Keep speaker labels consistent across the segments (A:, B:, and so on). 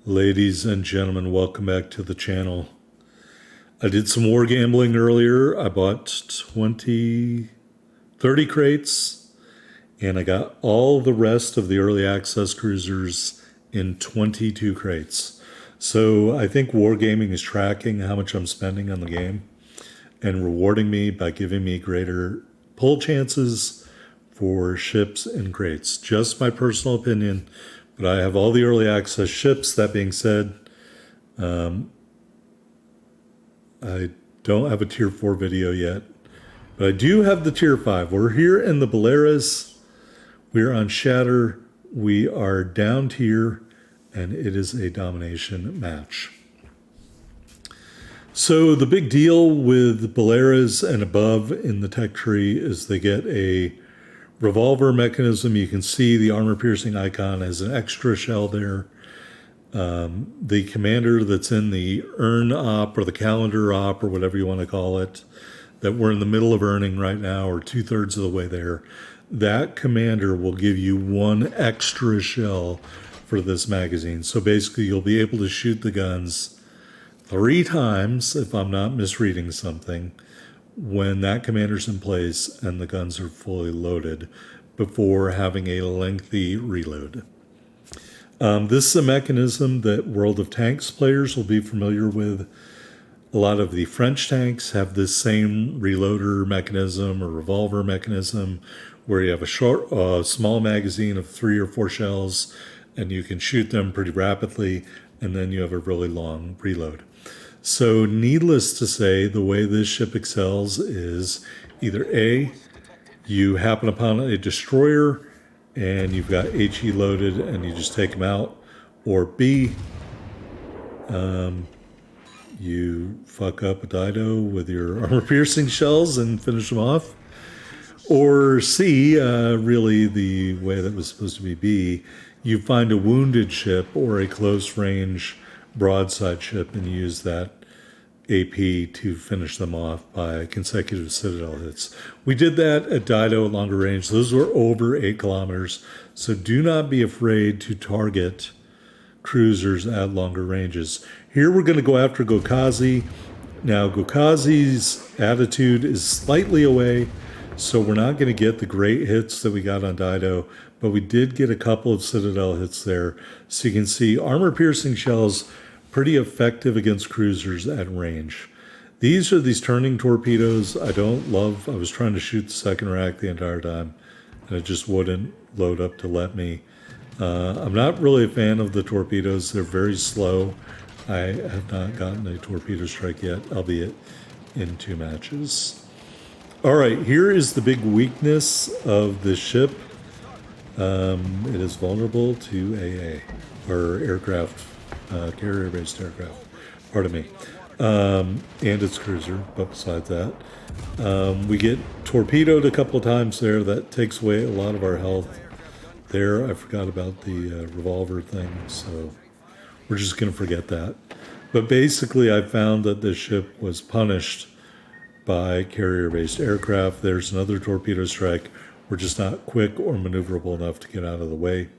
A: Ladies and gentlemen, welcome back to the channel. I did some war gambling earlier. I bought 30 crates, and I got all the rest of the early access cruisers in 22 crates. So I think Wargaming is tracking how much I'm spending on the game and rewarding me by giving me greater pull chances for ships and crates. Just my personal opinion. But I have all the early access ships. That being said, I don't have a tier 4 video yet, but I do have the tier 5. We're here in the Beleares. We're on Shatter. We are down tier, and it is a domination match. So the big deal with Beleares and above in the tech tree is they get a revolver mechanism. You can see the armor-piercing icon has an extra shell there. The commander that's in the earn op or the calendar op or whatever you want to call it, that we're in the middle of earning right now or 2/3 of the way there, that commander will give you one extra shell for this magazine. So basically you'll be able to shoot the guns 3 times, if I'm not misreading something, when that commander's in place and the guns are fully loaded before having a lengthy reload. This is a mechanism that World of Tanks players will be familiar with. A lot of the French tanks have this same reloader mechanism or revolver mechanism where you have a small magazine of 3 or 4 shells and you can shoot them pretty rapidly, and then you have a really long reload. So needless to say, the way this ship excels is either A, you happen upon a destroyer and you've got HE loaded and you just take them out, or B, you fuck up a Dido with your armor-piercing shells and finish them off, or C, really the way that was supposed to be B, you find a wounded ship or a close-range broadside ship and use that AP to finish them off by consecutive Citadel hits. We did that at Dido at longer range. Those were over 8 kilometers. So do not be afraid to target cruisers at longer ranges. Here we're going to go after Gokazi. Now Gokazi's attitude is slightly away, so we're not going to get the great hits that we got on Dido, but we did get a couple of Citadel hits there. So you can see armor-piercing shells pretty effective against cruisers at range. These are these turning torpedoes I don't love. I was trying to shoot the second rack the entire time, and it just wouldn't load up to let me. I'm not really a fan of the torpedoes. They're very slow. I have not gotten a torpedo strike yet, albeit in 2 matches. All right, here is the big weakness of this ship. It is vulnerable to AA, or aircraft, carrier-based aircraft, pardon me, and its cruiser, but besides that. We get torpedoed a couple of times there. That takes away a lot of our health there. I forgot about the revolver thing, so we're just going to forget that. But basically, I found that this ship was punished by carrier-based aircraft. There's another torpedo strike. We're just not quick or maneuverable enough to get out of the way.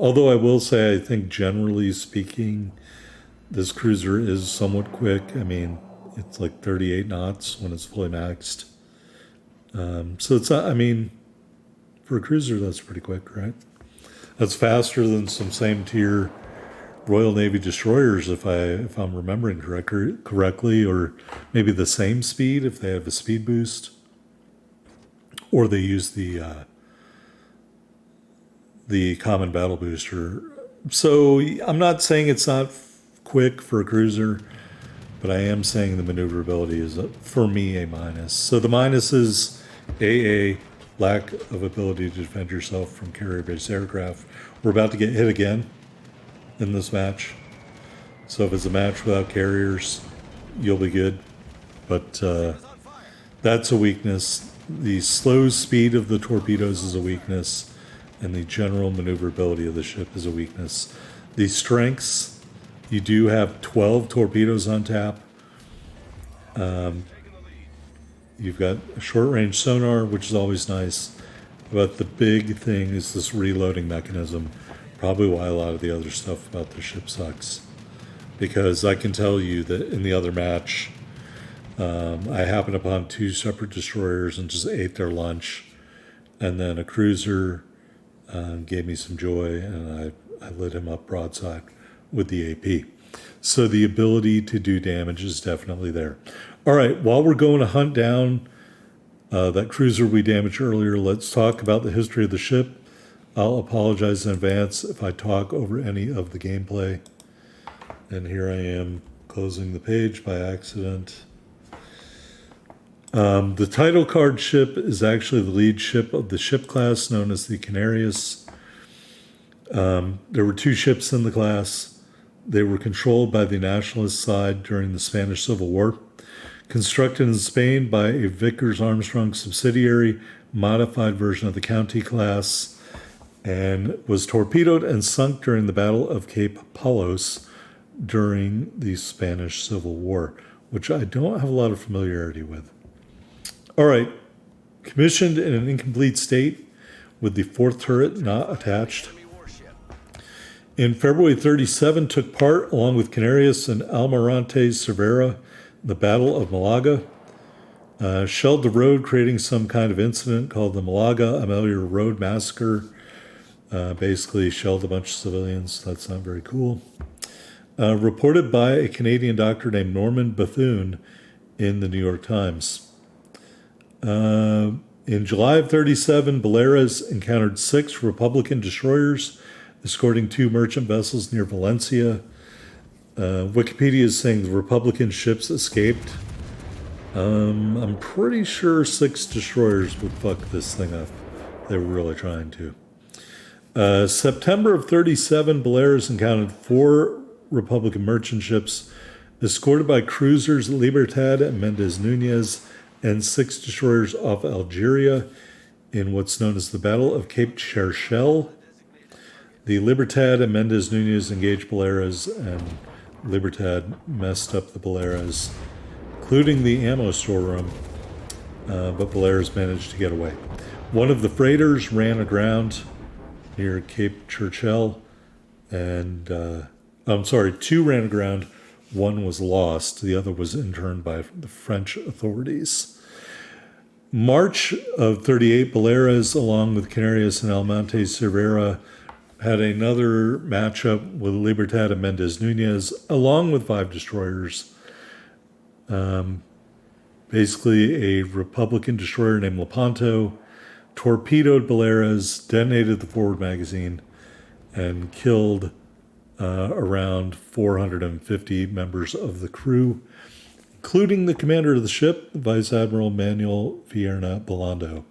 A: Although I will say, I think generally speaking, this cruiser is somewhat quick. I mean, it's like 38 knots when it's fully maxed. So it's not, I mean, for a cruiser, that's pretty quick, right? That's faster than some same tier Royal Navy destroyers, if I'm remembering correctly, or maybe the same speed if they have a speed boost, or they use the common battle booster. So I'm not saying it's not quick for a cruiser, but I am saying the maneuverability is, for me, a minus. So the minus is AA, lack of ability to defend yourself from carrier-based aircraft. We're about to get hit again in this match. So if it's a match without carriers, you'll be good. But that's a weakness. The slow speed of the torpedoes is a weakness, and the general maneuverability of the ship is a weakness. The strengths, you do have 12 torpedoes on tap. You've got a short-range sonar, which is always nice. But the big thing is this reloading mechanism. Probably why a lot of the other stuff about the ship sucks. Because I can tell you that in the other match, I happened upon two separate destroyers and just ate their lunch. And then a cruiser gave me some joy, and I lit him up broadside with the AP. So the ability to do damage is definitely there. All right, while we're going to hunt down that cruiser we damaged earlier, let's talk about the history of the ship. I'll apologize in advance if I talk over any of the gameplay. And here I am closing the page by accident. The title card ship is actually the lead ship of the ship class known as the Canarias. There were two ships in the class. They were controlled by the nationalist side during the Spanish Civil War. Constructed in Spain by a Vickers Armstrong subsidiary, modified version of the County class, and was torpedoed and sunk during the Battle of Cape Palos during the Spanish Civil War, which I don't have a lot of familiarity with. All right, commissioned in an incomplete state with the fourth turret not attached. In February 37, took part, along with Canarias and Almirante Cervera, the Battle of Malaga. Shelled the road, creating some kind of incident called the Malaga-Amelia Road Massacre. Basically shelled a bunch of civilians. That's not very cool. Reported by a Canadian doctor named Norman Bethune in the New York Times. In July of 37, Beleares encountered 6 Republican destroyers, escorting 2 merchant vessels near Valencia. Wikipedia is saying the Republican ships escaped. I'm pretty sure 6 destroyers would fuck this thing up. They were really trying to. September of 37, Beleares encountered 4 Republican merchant ships, escorted by cruisers Libertad and Mendez Nunez, and 6 destroyers off Algeria in what's known as the Battle of Cape Cherchel. The Libertad and Mendez Nunez engaged Beleares, and Libertad messed up the Beleares, including the ammo storeroom, but Beleares managed to get away. One of the freighters ran aground near Cape Cherchel, and 2 ran aground. 1 was lost. The other was interned by the French authorities. March of 38, Beleares, along with Canarias and Almirante Cervera, had another matchup with Libertad and Mendez Nunez, along with 5 destroyers. Basically, a Republican destroyer named Lepanto torpedoed Beleares, detonated the forward magazine, and killed around 450 members of the crew, including the commander of the ship, Vice Admiral Manuel Vierna Belando.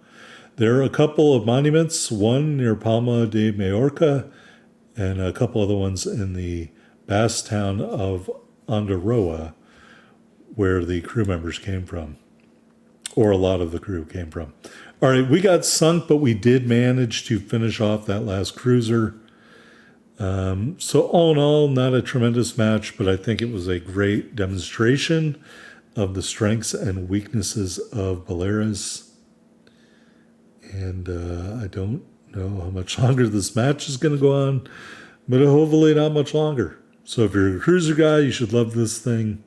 A: There are a couple of monuments, one near Palma de Mallorca and a couple other ones in the Basque town of Ondaroa, where the crew members came from, or a lot of the crew came from. All right, we got sunk, but we did manage to finish off that last cruiser. So all in all, not a tremendous match, but I think it was a great demonstration of the strengths and weaknesses of Beleares. And I don't know how much longer this match is going to go on, but hopefully not much longer. So if you're a cruiser guy, you should love this thing.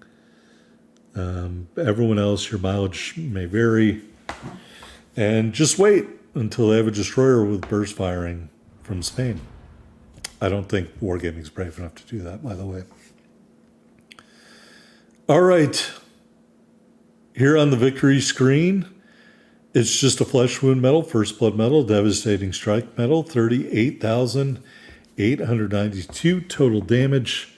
A: Everyone else, your mileage may vary. And just wait until they have a destroyer with burst firing from Spain. I don't think Wargaming's brave enough to do that, by the way. All right. Here on the victory screen, it's just a flesh wound medal, first blood medal, devastating strike medal, 38,892 total damage,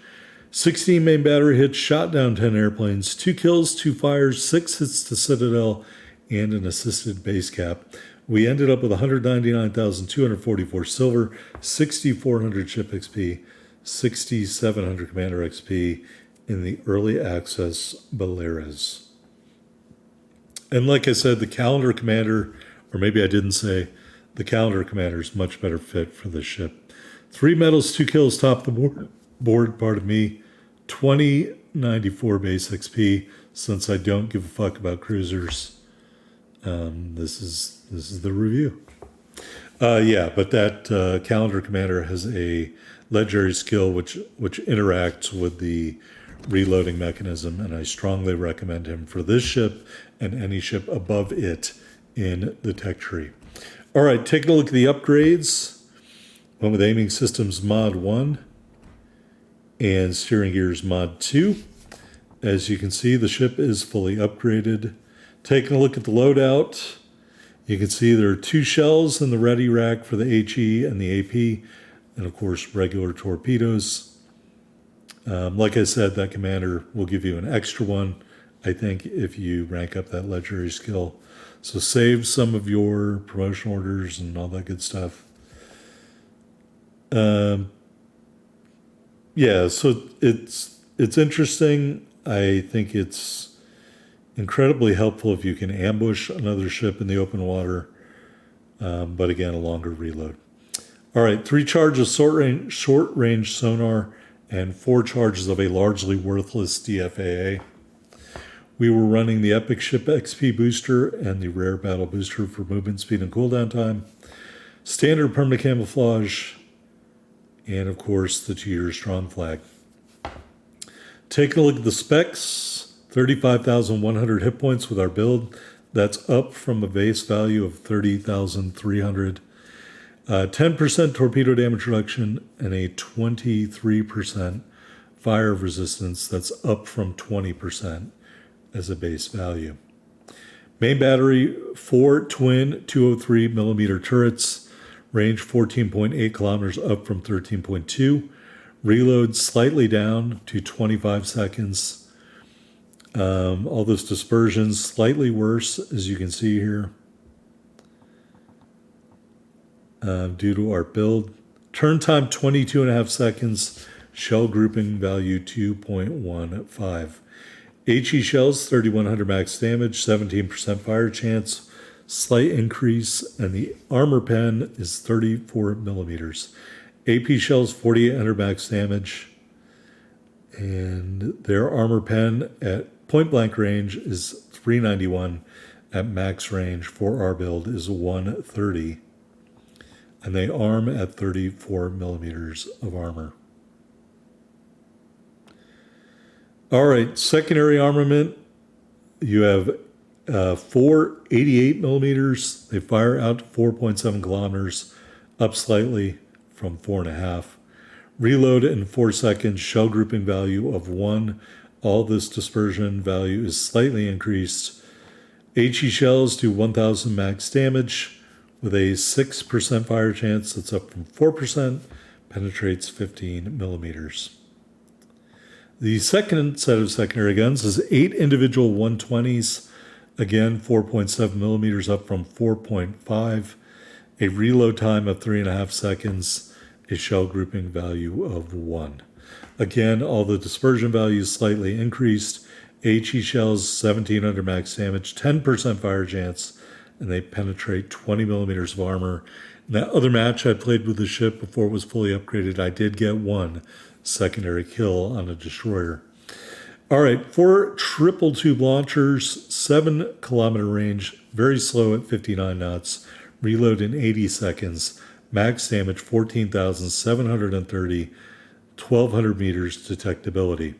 A: 16 main battery hits, shot down 10 airplanes, 2 kills, 2 fires, 6 hits to Citadel, and an assisted base cap. We ended up with 199,244 silver, 6,400 ship XP, 6,700 commander XP in the early access Beleares. And like I said, the calendar commander, or maybe I didn't say, the calendar commander is much better fit for this ship. 3 medals, 2 kills, top the board, pardon me, 2094 base XP. Since I don't give a fuck about cruisers, this is the review. Yeah, but that calendar commander has a legendary skill which interacts with the reloading mechanism, and I strongly recommend him for this ship and any ship above it in the tech tree. All right, taking a look at the upgrades. One with aiming systems mod 1 and steering gears mod 2. As you can see, the ship is fully upgraded. Taking a look at the loadout, you can see there are 2 shells in the ready rack for the HE and the AP, and of course regular torpedoes. Like I said, that commander will give you an extra one, I think, if you rank up that legendary skill. So save some of your promotion orders and all that good stuff. Yeah, so it's interesting. I think it's incredibly helpful if you can ambush another ship in the open water, but again, a longer reload. All right, 3 charges short range sonar and 4 charges of a largely worthless DFAA. We were running the Epic Ship XP booster and the Rare Battle booster for movement speed and cooldown time, standard permanent camouflage, and of course the 2-year strong flag. Taking a look at the specs, 35,100 hit points with our build. That's up from a base value of 30,300. 10% torpedo damage reduction and a 23% fire resistance. That's up from 20% as a base value. Main battery, 4 twin 203 millimeter turrets, range 14.8 kilometers, up from 13.2. Reload slightly down to 25 seconds. All those dispersions slightly worse, as you can see here, due to our build. Turn time 22.5 seconds. Shell grouping value 2.15. HE shells 3100 max damage, 17% fire chance, slight increase, and the armor pen is 34 millimeters. AP shells 4800 max damage, and their armor pen at point blank range is 391. At max range for our build is 130, and they arm at 34 millimeters of armor. All right, secondary armament, you have 4 88 millimeters. They fire out to 4.7 kilometers, up slightly from 4.5. Reload in 4 seconds, shell grouping value of 1. All this dispersion value is slightly increased. HE shells do 1,000 max damage with a 6% fire chance. That's up from 4%, penetrates 15 millimeters. The second set of secondary guns is 8 individual 120s, again 4.7 millimeters, up from 4.5, a reload time of 3.5 seconds, a shell grouping value of 1. Again, all the dispersion values slightly increased. HE shells 1700 max damage, 10% fire chance, and they penetrate 20 millimeters of armor. In that other match I played with the ship before it was fully upgraded, I did get 1 secondary kill on a destroyer. All right, 4 triple tube launchers, 7 kilometer range, very slow at 59 knots, reload in 80 seconds, max damage 14,730, 1,200 meters detectability.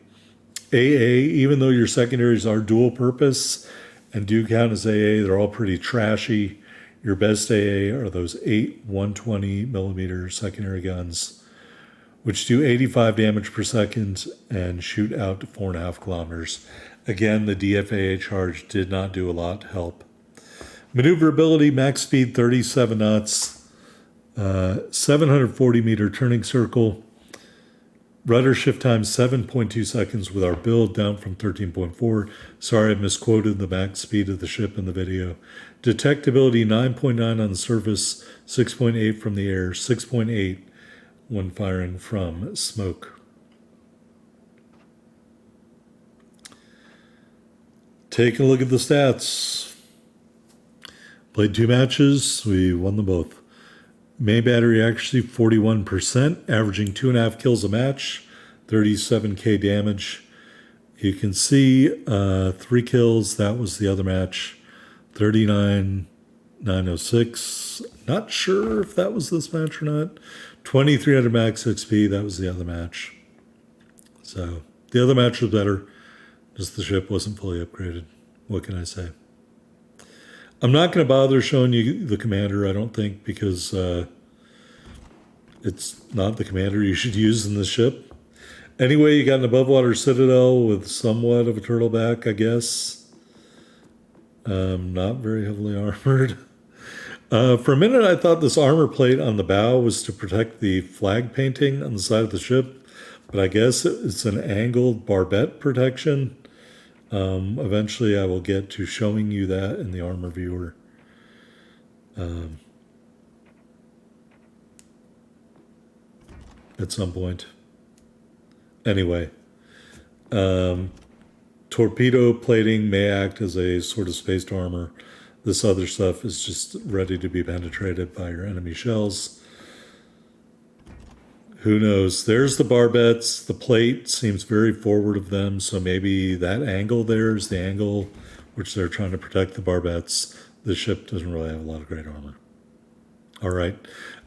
A: AA, even though your secondaries are dual purpose and do count as AA, they're all pretty trashy. Your best AA are those 8 120 millimeter secondary guns, which do 85 damage per second and shoot out to 4.5 kilometers. Again, the DFAA charge did not do a lot to help. Maneuverability, max speed 37 knots, 740 meter turning circle. Rudder shift time 7.2 seconds with our build, down from 13.4. Sorry, I misquoted the max speed of the ship in the video. Detectability 9.9 on the surface, 6.8 from the air, 6.8 when firing from smoke. Take a look at the stats. Played 2 matches, we won them both. Main battery accuracy 41%, averaging 2.5 kills a match, 37k damage. You can see 3 kills, that was the other match, 39,906, Not sure if that was this match or not. 2300 max XP, that was the other match. So the other match was better. Just the ship wasn't fully upgraded. What can I say? I'm not going to bother showing you the commander, I don't think, because it's not the commander you should use in the ship. Anyway, you got an above water citadel with somewhat of a turtleback, I guess. Not very heavily armored. For a minute, I thought this armor plate on the bow was to protect the flag painting on the side of the ship, but I guess it's an angled barbette protection. Eventually, I will get to showing you that in the armor viewer. At some point. Anyway, torpedo plating may act as a sort of spaced armor. This other stuff is just ready to be penetrated by your enemy shells. Who knows? There's the barbettes. The plate seems very forward of them, so maybe that angle there is the angle which they're trying to protect the barbettes. The ship doesn't really have a lot of great armor. All right.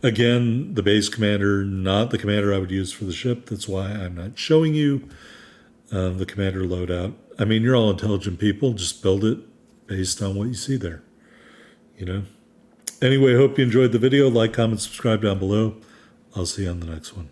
A: Again, the base commander, not the commander I would use for the ship. That's why I'm not showing you the commander loadout. I mean, you're all intelligent people. Just build it based on what you see there. You know? Anyway, hope you enjoyed the video. Like, comment, subscribe down below. I'll see you on the next one.